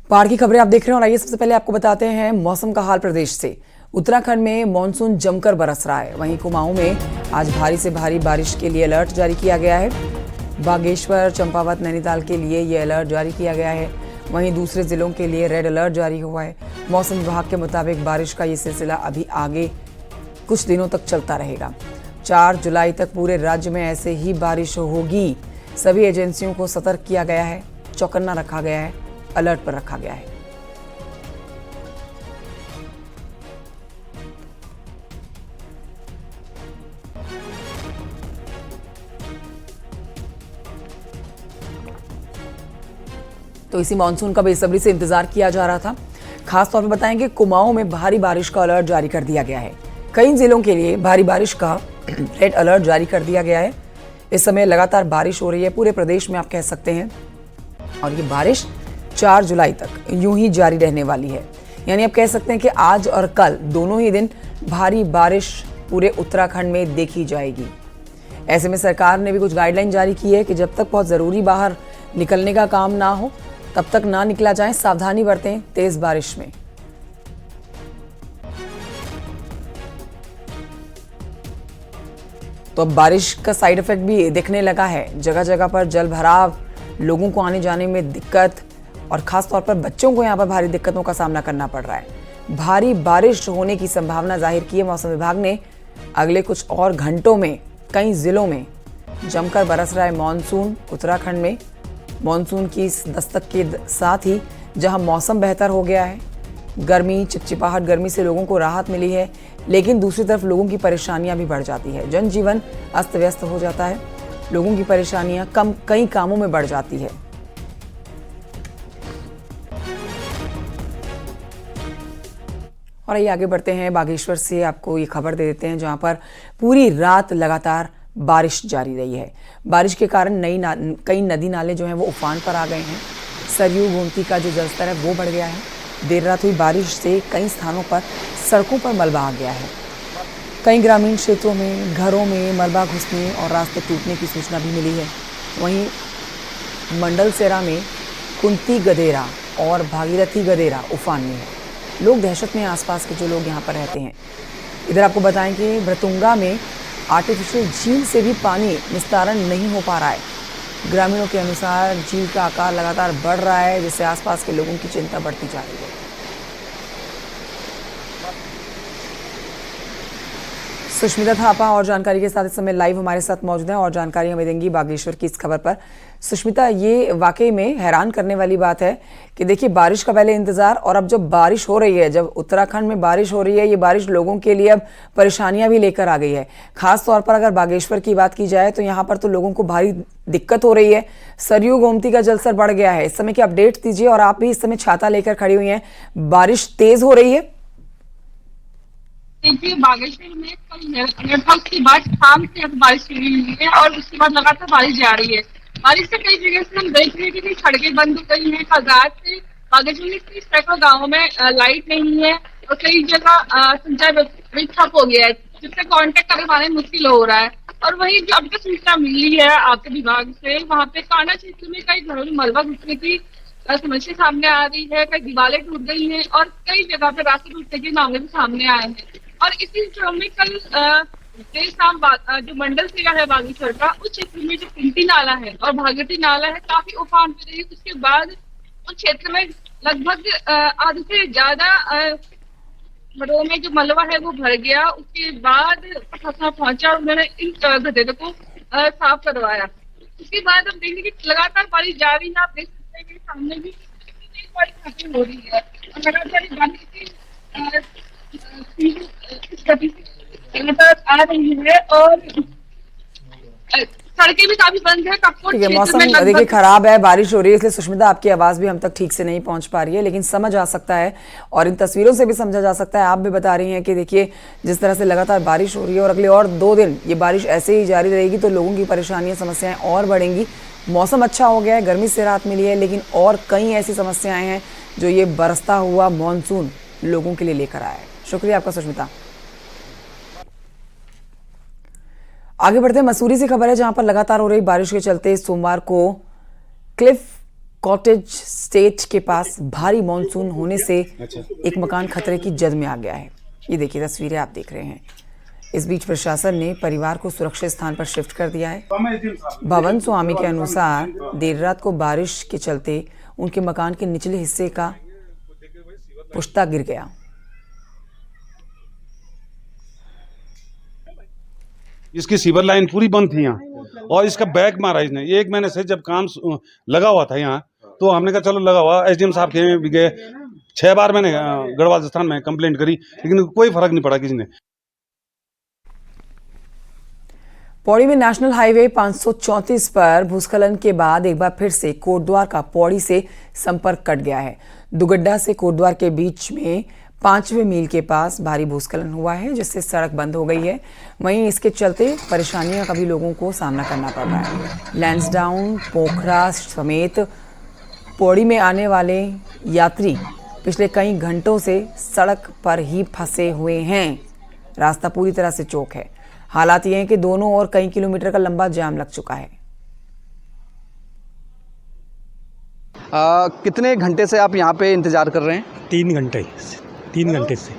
बाढ़ की खबरें आप देख रहे हैं और आइए सबसे पहले आपको बताते हैं मौसम का हाल प्रदेश से। उत्तराखंड में मानसून जमकर बरस रहा है। वहीं कुमाऊं में आज भारी से भारी बारिश के लिए अलर्ट जारी किया गया है। बागेश्वर, चंपावत, नैनीताल के लिए ये अलर्ट जारी किया गया है। वहीं दूसरे जिलों के लिए रेड अलर्ट जारी हुआ है। मौसम विभाग के मुताबिक बारिश का ये सिलसिला अभी आगे कुछ दिनों तक चलता रहेगा। 4 जुलाई तक पूरे राज्य में ऐसे ही बारिश होगी। सभी एजेंसियों को सतर्क किया गया है, चौकन्ना रखा गया है, अलर्ट पर रखा गया है। तो इसी मानसून का बेसब्री से इंतजार किया जा रहा था। खास तौर पर बताएंगे कुमाऊं में भारी बारिश का अलर्ट जारी कर दिया गया है। कई जिलों के लिए भारी बारिश का रेड अलर्ट जारी कर दिया गया है। इस समय लगातार बारिश हो रही है पूरे प्रदेश में, आप कह सकते हैं, और ये बारिश 4 जुलाई तक यूं ही जारी रहने वाली है। यानी आप कह सकते हैं कि आज और कल दोनों ही दिन भारी बारिश पूरे उत्तराखंड में देखी जाएगी। ऐसे में सरकार ने भी कुछ गाइडलाइन जारी की है कि जब तक बहुत ज़रूरी बाहर निकलने का काम ना हो तब तक ना निकला जाए, सावधानी बरतें तेज बारिश में। तो अब बारिश का साइड इफेक्ट भी दिखने लगा है। जगह जगह पर जल भराव, लोगों को आने जाने में दिक्कत और खास तौर पर बच्चों को यहाँ पर भारी दिक्कतों का सामना करना पड़ रहा है। भारी बारिश होने की संभावना जाहिर की है मौसम विभाग ने। अगले कुछ और घंटों में कई जिलों में जमकर बरस रहा है मानसून। उत्तराखंड में मानसून की इस दस्तक के साथ ही जहां मौसम बेहतर हो गया है, गर्मी, चिपचिपाहट गर्मी से लोगों को राहत मिली है, लेकिन दूसरी तरफ लोगों की परेशानियां भी बढ़ जाती है। जनजीवन अस्त व्यस्त हो जाता है, लोगों की परेशानियां कई कामों में बढ़ जाती है। और आइए आगे बढ़ते हैं। बागेश्वर से आपको ये खबर दे देते हैं जहां पर पूरी रात लगातार बारिश जारी रही है। बारिश के कारण कई नदी नाले जो हैं वो उफान पर आ गए हैं। सरयू, गोमती का जो जलस्तर है वो बढ़ गया है। देर रात हुई बारिश से कई स्थानों पर सड़कों पर मलबा आ गया है। कई ग्रामीण क्षेत्रों में घरों में मलबा घुसने और रास्ते टूटने की सूचना भी मिली है। वहीं मंडलसेरा में कुंती गदेरा और भागीरथी गदेरा उफान में है। लोग दहशत में, आसपास के जो लोग यहाँ पर रहते हैं। इधर आपको बताएं कि भ्रतुंगा में आर्टिफिशियल झील से भी पानी निस्तारण नहीं हो पा रहा है। ग्रामीणों के अनुसार झील का आकार लगातार बढ़ रहा है, जिससे आसपास के लोगों की चिंता बढ़ती जा रही है। सुष्मिता थापा और जानकारी के साथ इस समय लाइव हमारे साथ मौजूद हैं और जानकारी हमें देंगी बागेश्वर की इस खबर पर। सुष्मिता, ये वाकई में हैरान करने वाली बात है कि देखिए बारिश का पहले इंतजार और अब जब बारिश हो रही है, जब उत्तराखंड में बारिश हो रही है, ये बारिश लोगों के लिए अब परेशानियां भी लेकर आ गई है। खास तौर पर अगर बागेश्वर की बात की जाए तो यहाँ पर तो लोगों को भारी दिक्कत हो रही है। सरयू, गोमती का जलस्तर बढ़ गया है। इस समय की अपडेट दीजिए और आप भी इस समय छाता लेकर खड़ी हुई हैं, बारिश तेज हो रही है। देखिए बागेश्वर में कल लगभग की बाद शाम से बारिश शुरू हुई है और उसके बाद लगातार बारिश जा रही है। बारिश से कई जगह से हम देख रहे हैं कि सड़कें बंद हो गई हैं। कल रात से बागेश्वर में सैकड़ों गाँवों में लाइट नहीं है और कई जगह संचार भी ठप हो गया है, जिससे कांटेक्ट कर पाना मुश्किल हो रहा है। और वही जो अब तक सूचना मिली है आपके विभाग से, वहाँ पे कांडा क्षेत्र में कई घरों में मलबा घुसने की समस्या सामने आ रही है। कई दीवारें टूट गई हैं और कई जगह पे रास्ते टूटने के मामले भी सामने आए हैं। और इसी क्रम में कल देर शाम जो मंडल सेरा है बागेश्वर का, उस क्षेत्र में जो कुंती नाला है और भागीरथी नाला है काफी उफान पे रही। उसके बाद उस क्षेत्र में लगभग आधे से ज्यादा घरों में जो मलबा है वो भर गया। उसके बाद प्रशासन पहुंचा और उन्होंने इन गड्ढे को साफ करवाया। उसके बाद हम देखेंगे कि लगातार बारिश जारी है। आप देख सकते हैं कि सामने भी बारिश खत्म हो रही है और लगातार बारिश की लगातार आ रही है और सड़कें भी काफी बंद है। ठीक है, मौसम देखिए खराब है, बारिश हो रही है, इसलिए सुष्मिता आपकी आवाज भी हम तक ठीक से नहीं पहुंच पा रही है, लेकिन समझ आ सकता है और इन तस्वीरों से भी समझा जा सकता है। आप भी बता रही हैं कि देखिए जिस तरह से लगातार बारिश हो रही है और अगले और 2 दिन ये बारिश ऐसे ही जारी रहेगी तो लोगों की परेशानियां, समस्याएं और बढ़ेंगी। मौसम अच्छा हो गया है, गर्मी से राहत मिली है, लेकिन और कई ऐसी समस्याएं हैं जो ये बरसता हुआ मानसून लोगों के लिए लेकर आया है। शुक्रिया आपका सुष्मिता। आगे बढ़ते हैं, मसूरी से खबर है जहां पर लगातार हो रही बारिश के चलते सोमवार को क्लिफ कॉटेज स्टेट के पास भारी मानसून होने से एक मकान खतरे की जद में आ गया है। ये देखिए तस्वीरें आप देख रहे हैं। इस बीच प्रशासन ने परिवार को सुरक्षित स्थान पर शिफ्ट कर दिया है। भवन स्वामी के अनुसार देर रात को बारिश के चलते उनके मकान के निचले हिस्से का पुश्ता गिर गया। इसकी सीवर लाइन पूरी बंद थी यहाँ और इसका बैक मारा इसने। 1 महीने से जब काम लगा हुआ था यहाँ, तो हमने कहा चलो लगा हुआ। एसडीएम साहब के भी गए, 6 बार मैंने गढ़वाल स्थान में कंप्लेंट करी, लेकिन कोई फर्क नहीं पड़ा किसी ने। पौड़ी में नेशनल हाईवे 534 पर भूस्खलन के बाद एक बार फिर से कोटद्वार का पौड़ी से संपर्क कट गया है। दुगड्डा से कोटद्वार के बीच में 5वें मील के पास भारी भूस्खलन हुआ है, जिससे सड़क बंद हो गई है। वहीं इसके चलते परेशानियों का भी लोगों को सामना करना पड़ रहा है। लैंसडाउन, पोखरा समेत पौड़ी में आने वाले यात्री पिछले कई घंटों से सड़क पर ही फंसे हुए हैं। रास्ता पूरी तरह से चौक है। हालात ये हैं कि दोनों ओर कई किलोमीटर का लंबा जाम लग चुका है। कितने घंटे से आप यहाँ पे इंतजार कर रहे हैं? 3 घंटे से।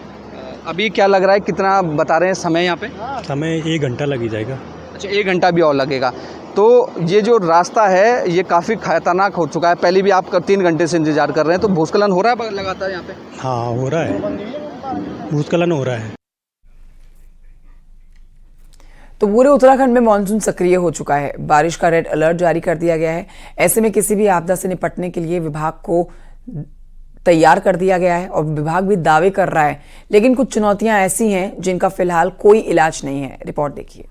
अभी क्या लग रहा है, कितना बता रहे हैं समय यहाँ पे? समय 1 घंटा लग ही जाएगा। अच्छा, 1 घंटा भी और लगेगा। तो ये जो रास्ता है ये काफ़ी खतरनाक हो चुका है। पहले भी आप 3 घंटे से इंतजार कर रहे हैं, तो भूस्खलन हो रहा है लगातार यहाँ पे? हाँ, हो रहा है, भूस्खलन हो रहा है। तो पूरे उत्तराखंड में मानसून सक्रिय हो चुका है। बारिश का रेड अलर्ट जारी कर दिया गया है। ऐसे में किसी भी आपदा से निपटने के लिए विभाग को तैयार कर दिया गया है और विभाग भी दावे कर रहा है, लेकिन कुछ चुनौतियां ऐसी हैं जिनका फिलहाल कोई इलाज नहीं है। रिपोर्ट देखिए।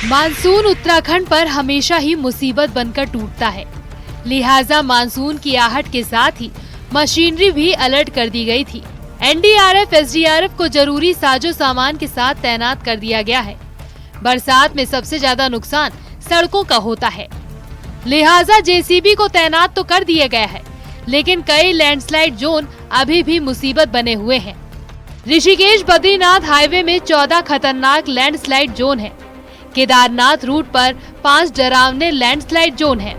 मानसून उत्तराखंड पर हमेशा ही मुसीबत बनकर टूटता है, लिहाजा मानसून की आहट के साथ ही मशीनरी भी अलर्ट कर दी गई थी। एनडीआरएफ, एसडीआरएफ को जरूरी साजो सामान के साथ तैनात कर दिया गया है। बरसात में सबसे ज्यादा नुकसान सड़कों का होता है, लिहाजा जेसीबी को तैनात तो कर दिया गया है, लेकिन कई लैंडस्लाइड जोन अभी भी मुसीबत बने हुए हैं। ऋषिकेश बद्रीनाथ हाईवे में 14 खतरनाक लैंडस्लाइड जोन है। केदारनाथ रूट पर 5 डरावने लैंडस्लाइड जोन है।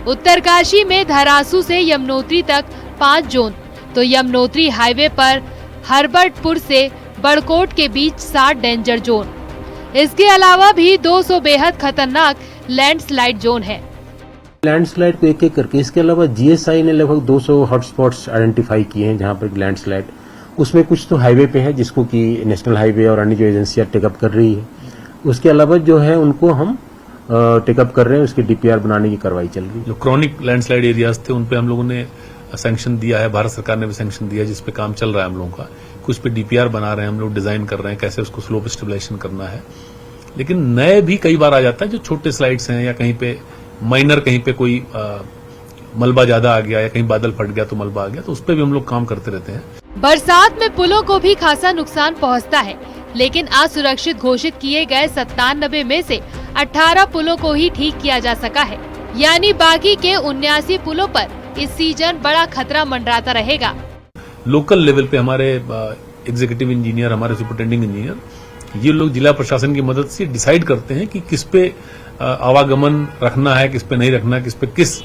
उत्तरकाशी में धरासू से यमुनोत्री तक 5 जोन, तो यमुनोत्री हाईवे पर हरबर्टपुर से बड़कोट के बीच 7 डेंजर जोन। इसके अलावा भी 200 बेहद खतरनाक लैंडस्लाइड जोन है। लैंडस्लाइड को एक-एक करके, इसके अलावा जीएसआई ने लगभग 200 हॉटस्पॉट्स आइडेंटिफाई किए हैं जहां पर लैंडस्लाइड, उसमें कुछ तो हाईवे पे है जिसको कि नेशनल हाईवे और अन्य जो एजेंसियां टेकअप कर रही है। उसके अलावा जो है उनको हम टेकअप कर रहे हैं, उसकी डीपीआर बनाने की कार्रवाई चल रही है। जो क्रॉनिक लैंडस्लाइड एरियाज थे उन पे हम लोगों ने सैंक्शन दिया है, भारत सरकार ने भी सैंक्शन दिया है, जिसपे काम चल रहा है हम लोगों का। कुछ पे डीपीआर बना रहे हैं हम लोग, डिजाइन कर रहे हैं कैसे उसको स्लोप स्टेबलाइजेशन करना है। लेकिन नए भी कई बार आ जाता है, जो छोटे स्लाइड्स हैं या कहीं पे माइनर, कहीं पे कोई मलबा ज्यादा आ गया या कहीं बादल फट गया तो मलबा आ गया, तो उस पर भी हम लोग काम करते रहते हैं। बरसात में पुलों को भी खासा नुकसान पहुंचता है, लेकिन असुरक्षित घोषित किए गए 97 में से 18 पुलों को ही ठीक किया जा सका है, यानी बाकी के 79 पुलों पर इस सीजन बड़ा खतरा मंडराता रहेगा। लोकल लेवल पे हमारे एग्जीक्यूटिव इंजीनियर, हमारे सुपरिटेंडिंग इंजीनियर, ये लोग जिला प्रशासन की मदद से डिसाइड करते हैं कि किस पे आवागमन रखना है, किस पे नहीं रखना है, किस पे किस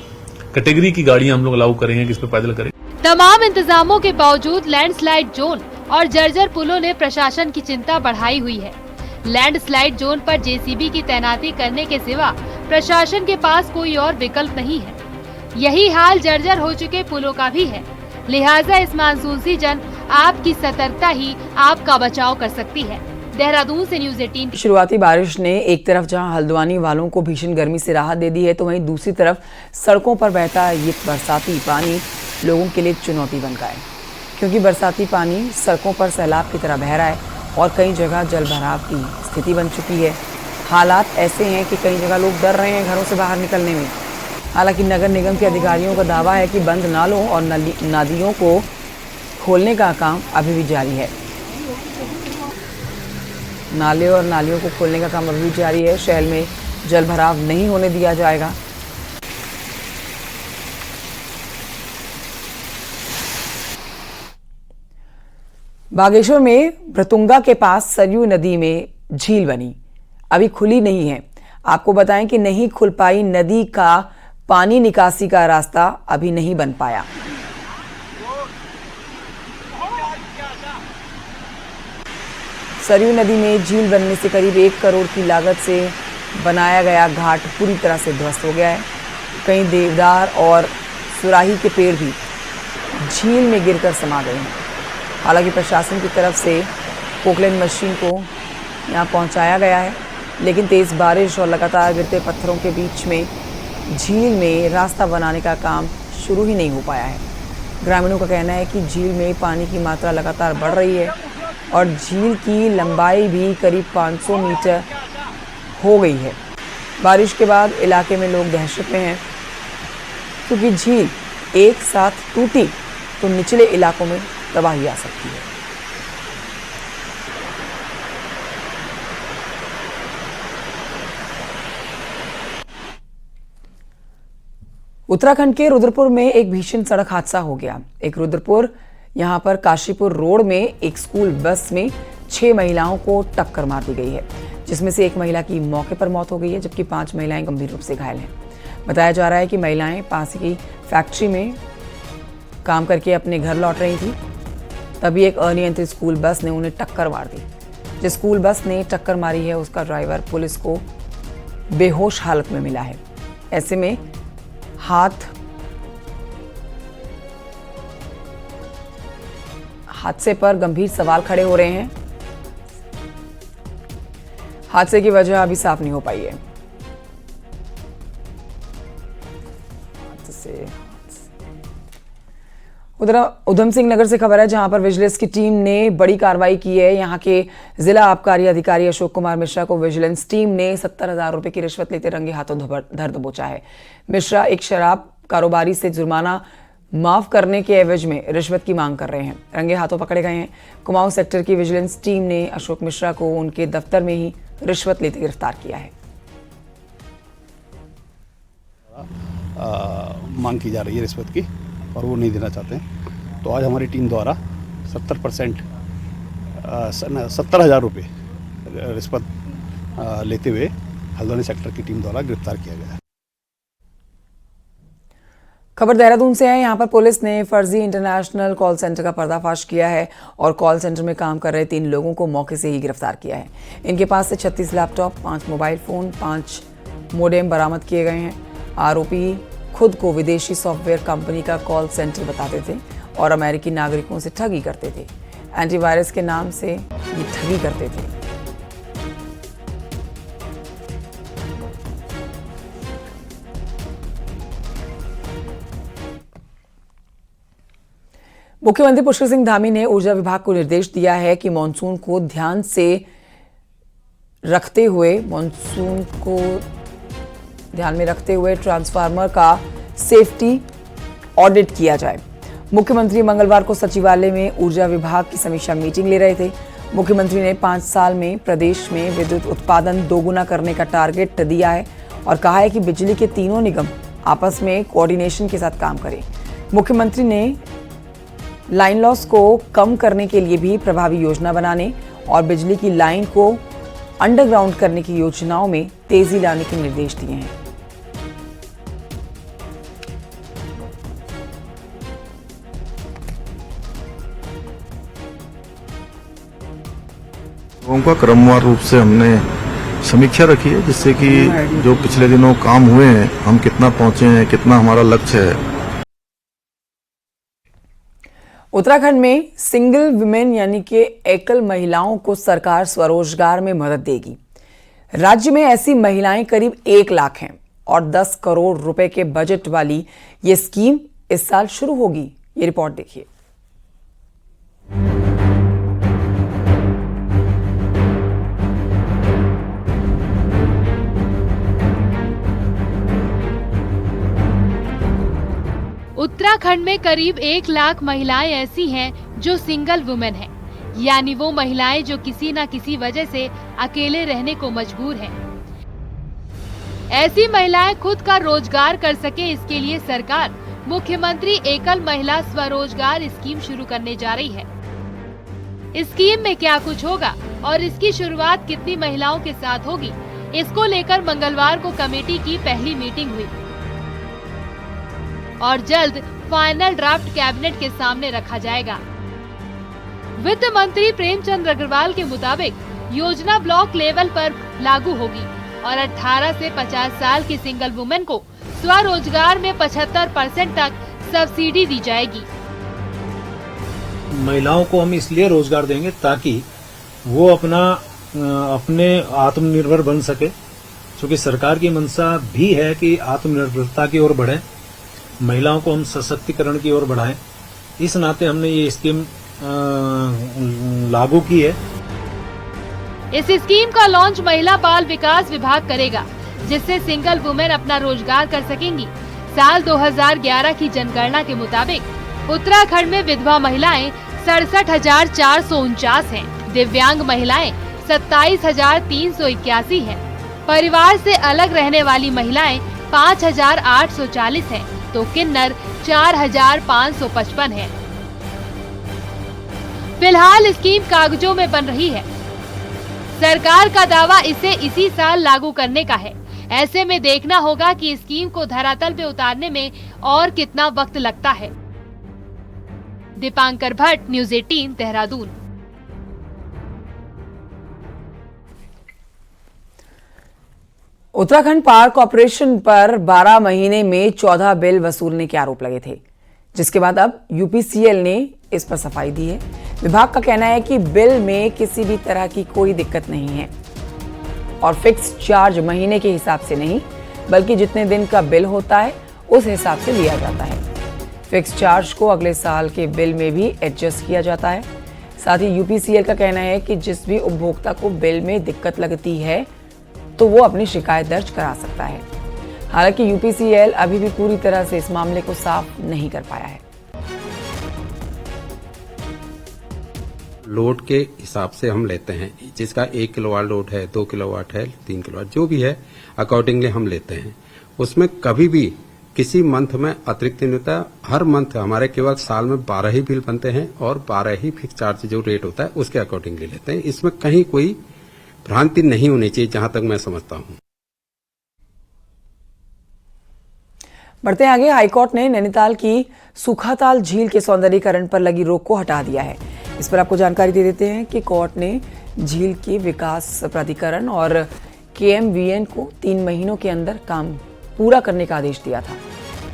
कैटेगरी की गाड़ियां हम लोग अलाउ करेंगे, किस पे पैदल करेंगे। तमाम इंतजामों के बावजूद लैंडस्लाइड जोन और जर्जर पुलों ने प्रशासन की चिंता बढ़ाई हुई है। लैंडस्लाइड जोन पर जेसीबी की तैनाती करने के सिवा प्रशासन के पास कोई और विकल्प नहीं है। यही हाल जर्जर हो चुके पुलों का भी है, लिहाजा इस मानसून सीजन आपकी सतर्कता ही आपका बचाव कर सकती है। देहरादून से न्यूज़ 18। शुरुआती बारिश ने एक तरफ जहां हल्द्वानी वालों को भीषण गर्मी से राहत दे दी है, तो वहीं दूसरी तरफ सड़कों पर बहता ये बरसाती पानी लोगों के लिए चुनौती बन गया है, क्योंकि बरसाती पानी सड़कों पर सैलाब की तरह बह रहा है और कई जगह जल भराव की स्थिति बन चुकी है। हालात ऐसे हैं कि कई जगह लोग डर रहे हैं घरों से बाहर निकलने में। हालांकि नगर निगम के अधिकारियों का दावा है कि बंद नालों और नदियों को खोलने का काम अभी भी जारी है। नाले और नालियों को खोलने का काम अभी भी जारी है। शहर में जल भराव नहीं होने दिया जाएगा। बागेश्वर में भ्रतुंगा के पास सरयू नदी में झील बनी। अभी खुली नहीं है। आपको बताएं कि नहीं खुल पाई नदी का पानी निकासी का रास्ता अभी नहीं बन पाया। सरयू नदी में झील बनने से करीब 1 करोड़ की लागत से बनाया गया घाट पूरी तरह से ध्वस्त हो गया है। कई देवदार और सुराही के पेड़ भी झील में गिरकर समा गए हैं। हालांकि प्रशासन की तरफ से पोकलैंड मशीन को यहां पहुंचाया गया है, लेकिन तेज बारिश और लगातार गिरते पत्थरों के बीच में झील में रास्ता बनाने का काम शुरू ही नहीं हो पाया है। ग्रामीणों का कहना है कि झील में पानी की मात्रा लगातार बढ़ रही है और झील की लंबाई भी करीब 500 मीटर हो गई है। बारिश के बाद इलाके में लोग दहशत में हैं, क्योंकि झील एक साथ टूटी तो निचले इलाकों में तबाही आ सकती है। उत्तराखंड के रुद्रपुर में एक भीषण सड़क हादसा हो गया। एक रुद्रपुर यहां पर काशीपुर रोड में एक स्कूल बस में 6 महिलाओं को टक्कर मार दी गई है, जिसमें से एक महिला की मौके पर मौत हो गई है, जबकि 5 महिलाएं गंभीर रूप से घायल हैं। बताया जा रहा है कि महिलाएं पास की फैक्ट्री में काम करके अपने घर लौट रही थी, तभी एक अनियंत्रित स्कूल बस ने उन्हें टक्कर मार दी। जिस स्कूल बस ने टक्कर मारी है उसका ड्राइवर पुलिस को बेहोश हालत में मिला है। ऐसे में हादसे पर गंभीर सवाल खड़े हो रहे हैं। हादसे की वजह अभी साफ नहीं हो पाई है। उधर उधम सिंह नगर से खबर है, जहां पर विजिलेंस की टीम ने बड़ी कार्रवाई की है। यहां के जिला आबकारी अधिकारी अशोक कुमार मिश्रा को विजिलेंस टीम ने 70,000 रुपए की रिश्वत लेते रंगे हाथों धर दबोचा है। मिश्रा एक शराब कारोबारी से जुर्माना माफ करने के एवज में रिश्वत की मांग कर रहे हैं। रंगे हाथों पकड़े गए हैं। कुमाऊं सेक्टर की विजिलेंस टीम ने अशोक मिश्रा को उनके दफ्तर में ही रिश्वत लेते गिरफ्तार किया है। मांग की जा रही है रिश्वत की और वो नहीं देना चाहते हैं, तो आज हमारी टीम द्वारा 70,000 रुपये रिश्वत लेते हुए हल्द्वानी सेक्टर की टीम द्वारा गिरफ्तार किया गया है। खबर देहरादून से है। यहां पर पुलिस ने फर्जी इंटरनेशनल कॉल सेंटर का पर्दाफाश किया है और कॉल सेंटर में काम कर रहे 3 लोगों को मौके से ही गिरफ्तार किया है। इनके पास से 36 लैपटॉप, 5 मोबाइल फोन, 5 मोडेम बरामद किए गए हैं। आरोपी खुद को विदेशी सॉफ्टवेयर कंपनी का कॉल सेंटर बताते थे और अमेरिकी नागरिकों से ठगी करते थे। एंटीवायरस के नाम से ये ठगी करते थे। मुख्यमंत्री पुष्कर सिंह धामी ने ऊर्जा विभाग को निर्देश दिया है कि मानसून को ध्यान में रखते हुए ट्रांसफार्मर का सेफ्टी ऑडिट किया जाए। मुख्यमंत्री मंगलवार को सचिवालय में ऊर्जा विभाग की समीक्षा मीटिंग ले रहे थे। मुख्यमंत्री ने 5 साल में प्रदेश में विद्युत उत्पादन दोगुना करने का टारगेट दिया है और कहा है कि बिजली के तीनों निगम आपस में कोऑर्डिनेशन के साथ काम करें। मुख्यमंत्री ने लाइन लॉस को कम करने के लिए भी प्रभावी योजना बनाने और बिजली की लाइन को अंडरग्राउंड करने की योजनाओं में तेजी लाने के निर्देश दिए हैं। लोगों का क्रमवार रूप से हमने समीक्षा रखी है, जिससे कि जो पिछले दिनों काम हुए हैं हम कितना पहुंचे हैं, कितना हमारा लक्ष्य है। उत्तराखंड में सिंगल वुमेन यानी कि एकल महिलाओं को सरकार स्वरोजगार में मदद देगी। राज्य में ऐसी महिलाएं करीब 1 लाख हैं और 10 करोड़ रुपए के बजट वाली ये स्कीम इस साल शुरू होगी। ये रिपोर्ट देखिए। उत्तराखंड में करीब 1 लाख महिलाएं ऐसी हैं जो सिंगल वुमेन हैं, यानी वो महिलाएं जो किसी न किसी वजह से अकेले रहने को मजबूर हैं। ऐसी महिलाएं खुद का रोजगार कर सके, इसके लिए सरकार मुख्यमंत्री एकल महिला स्वरोजगार स्कीम शुरू करने जा रही है। स्कीम में क्या कुछ होगा और इसकी शुरुआत कितनी महिलाओं के साथ होगी, इसको लेकर मंगलवार को कमेटी की पहली मीटिंग हुई और जल्द फाइनल ड्राफ्ट कैबिनेट के सामने रखा जाएगा। वित्त मंत्री प्रेमचंद अग्रवाल के मुताबिक योजना ब्लॉक लेवल पर लागू होगी और 18 से 50 साल की सिंगल वुमेन को स्वरोजगार में 75% तक सब्सिडी दी जाएगी। महिलाओं को हम इसलिए रोजगार देंगे ताकि वो अपने आत्मनिर्भर बन सके, क्योंकि सरकार की मंशा भी है कि आत्मनिर्भरता की ओर बढ़े, महिलाओं को हम सशक्तिकरण की ओर बढ़ाएं। इस नाते हमने ये स्कीम लागू की है। इस स्कीम का लॉन्च महिला बाल विकास विभाग करेगा, जिससे सिंगल वुमेन अपना रोजगार कर सकेंगी। साल 2011 की जनगणना के मुताबिक उत्तराखंड में विधवा महिलाएं 67,449 हैं, दिव्यांग महिलाएं 27,381 हैं, परिवार से अलग रहने वाली महिलाएं 5,840 हैं, तो किन्नर 4,555 हैं। फिलहाल स्कीम कागजों में बन रही है। सरकार का दावा इसे इसी साल लागू करने का है। ऐसे में देखना होगा कि स्कीम को धरातल पे उतारने में और कितना वक्त लगता है। Dipankar Bhatt, news 18, Dehradun. Uttarakhand power corporation पर 12 महीने में 14 बिल वसूलने के आरोप लगे थे, जिसके बाद अब यूपीसीएल ने इस पर सफाई दी है। विभाग का कहना है कि बिल में किसी भी तरह की कोई दिक्कत नहीं है और फिक्स चार्ज महीने के हिसाब से नहीं, बल्कि जितने दिन का बिल होता है उस हिसाब से लिया जाता है। फिक्स चार्ज को अगले साल के बिल में भी एडजस्ट किया जाता है। साथ ही यूपीसीएल का कहना है कि जिस भी उपभोक्ता को बिल में दिक्कत लगती है तो वो अपनी शिकायत दर्ज करा सकता है। हालांकि यूपीसीएल अभी भी पूरी तरह से इस मामले को साफ नहीं कर पाया है। लोड के हिसाब से हम लेते हैं, जिसका 1 किलोवाट लोड है, 2 किलोवाट है, 3 किलोवाट जो भी है, अकॉर्डिंगली हम लेते हैं। उसमें कभी भी किसी मंथ में अतिरिक्त नहीं होता। हर मंथ हमारे केवल साल में 12 ही बिल बनते हैं और 12 ही फिक्स चार्ज जो रेट होता है उसके अकॉर्डिंगली लेते हैं। इसमें कहीं कोई भ्रांति नहीं होनी चाहिए, जहां तक मैं समझता हूं। बढ़ते आगे, हाईकोर्ट ने नैनीताल की सूखाताल झील के सौंदर्यीकरण पर लगी रोक को हटा दिया है। इस पर आपको जानकारी दे देते हैं कि कोर्ट ने झील के विकास प्राधिकरण और केएमवीएन को 3 महीनों के अंदर काम पूरा करने का आदेश दिया था।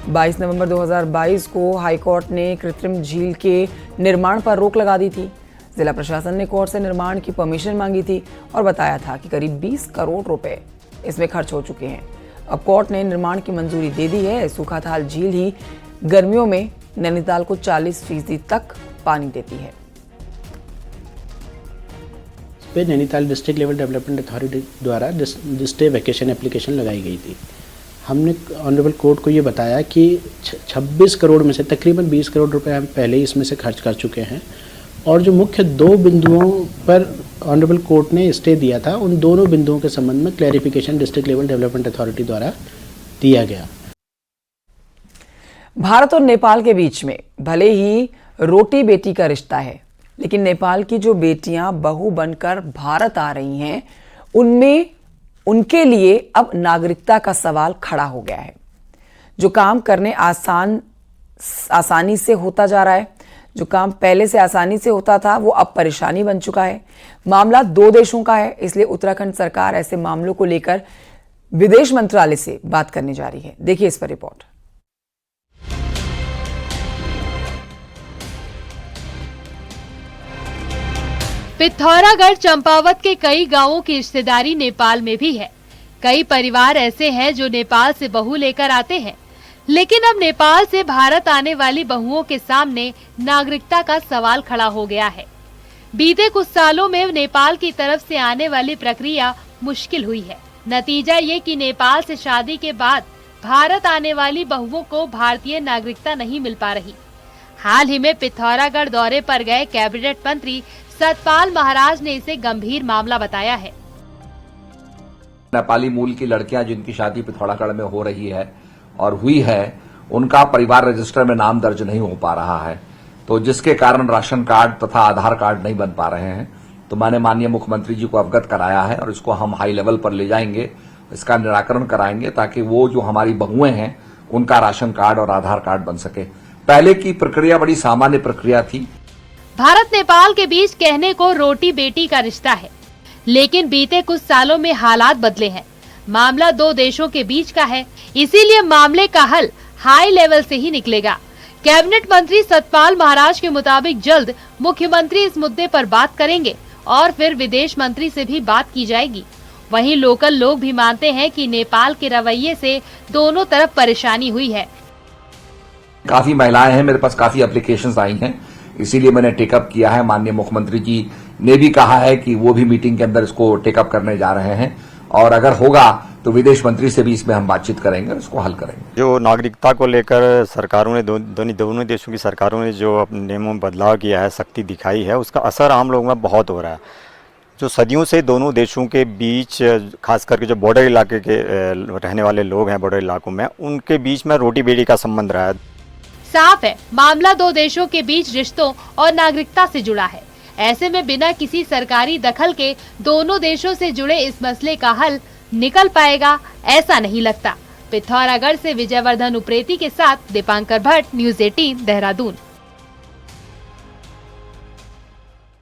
22 नवंबर 2022 को हाईकोर्ट ने कृत्रिम झील के निर्माण पर रोक लगा दी थी। जिला प्रशासन ने कोर्ट से निर्माण की परमिशन मांगी थी और बताया था कि करीब 20 करोड़ रुपए इसमें खर्च हो चुके हैं। अब कोर्ट ने निर्माण की मंजूरी दे दी है। सूखाताल झील ही गर्मियों में नैनीताल को 40% तक पानी देती है। पे Nainital district level development authority द्वारा स्टे वैकेशन एप्लीकेशन लगाई गई थी। हमने ऑनरेबल कोर्ट को ये बताया कि 26 करोड़ में से तकरीबन 20 करोड़ रुपए हम पहले ही इसमें से खर्च कर चुके हैं और जो मुख्य 2 बिंदुओं पर ऑनरेबल कोर्ट ने स्टे दिया था, उन दोनों बिंदुओं के संबंध में clarification district level development authority द्वारा दिया गया। भारत और नेपाल के बीच में भले ही रोटी बेटी का रिश्ता है, लेकिन नेपाल की जो बेटियां बहू बनकर भारत आ रही हैं, उनमें उनके लिए अब नागरिकता का सवाल खड़ा हो गया है। जो काम करने आसानी से होता जा रहा है, जो काम पहले से आसानी से होता था, वो अब परेशानी बन चुका है। मामला 2 देशों का है, इसलिए उत्तराखंड सरकार ऐसे मामलों को लेकर विदेश मंत्रालय से बात करने जा रही है। देखिए इस पर रिपोर्ट। पिथौरागढ़ चंपावत के कई गांवों की रिश्तेदारी नेपाल में भी है। कई परिवार ऐसे हैं जो नेपाल से बहू लेकर आते हैं, लेकिन अब नेपाल से भारत आने वाली बहुओं के सामने नागरिकता का सवाल खड़ा हो गया है। बीते कुछ सालों में नेपाल की तरफ से आने वाली प्रक्रिया मुश्किल हुई है। नतीजा ये कि नेपाल से शादी के बाद भारत आने वाली बहुओं को भारतीय नागरिकता नहीं मिल पा रही। हाल ही में पिथौरागढ़ दौरे पर गए कैबिनेट मंत्री सतपाल महाराज ने इसे गंभीर मामला बताया है। नेपाली मूल की लड़कियां जिनकी शादी पिथौरागढ़ में हो रही है और हुई है, उनका परिवार रजिस्टर में नाम दर्ज नहीं हो पा रहा है। तो जिसके कारण राशन कार्ड तथा आधार कार्ड नहीं बन पा रहे हैं। तो मैंने माननीय मुख्यमंत्री जी को अवगत कराया है और इसको हम हाई लेवल पर ले जाएंगे, इसका निराकरण कराएंगे ताकि वो जो हमारी बहुएं हैं उनका राशन कार्ड और आधार कार्ड बन सके। पहले की प्रक्रिया बड़ी सामान्य प्रक्रिया थी। भारत नेपाल के बीच कहने को रोटी बेटी का रिश्ता है, लेकिन बीते कुछ सालों में हालात बदले हैं। मामला दो देशों के बीच का है, इसीलिए मामले का हल हाई लेवल से ही निकलेगा। कैबिनेट मंत्री सतपाल महाराज के मुताबिक जल्द मुख्यमंत्री इस मुद्दे पर बात करेंगे और फिर विदेश मंत्री से भी बात की जाएगी। वहीं लोकल लोग भी मानते हैं कि नेपाल के रवैये से दोनों तरफ परेशानी हुई है। काफी महिलाएं हैं, मेरे पास काफी एप्लीकेशंस आई हैं, इसीलिए मैंने टेकअप किया है। माननीय मुख्यमंत्री जी ने भी कहा है कि वो भी मीटिंग के अंदर इसको टेकअप करने जा रहे हैं और अगर होगा तो विदेश मंत्री से भी इसमें हम बातचीत करेंगे और इसको हल करेंगे। जो नागरिकता को लेकर सरकारों ने दोनों देशों की सरकारों ने जो अपने नियमों में बदलाव किया है, सख्ती दिखाई है, उसका असर आम लोगों में बहुत हो रहा है। जो सदियों से दोनों देशों के बीच, खास करके जो बॉर्डर इलाके के रहने वाले लोग हैं बॉर्डर इलाकों में, उनके बीच में रोटी बेटी का संबंध रहा है। साफ है, मामला दो देशों के बीच रिश्तों और नागरिकता से जुड़ा है। ऐसे में बिना किसी सरकारी दखल के दोनों देशों से जुड़े इस मसले का हल निकल पाएगा, ऐसा नहीं लगता। पिथौरागढ़ से विजयवर्धन उप्रेती के साथ दीपांकर भट्ट, न्यूज़ 18 देहरादून।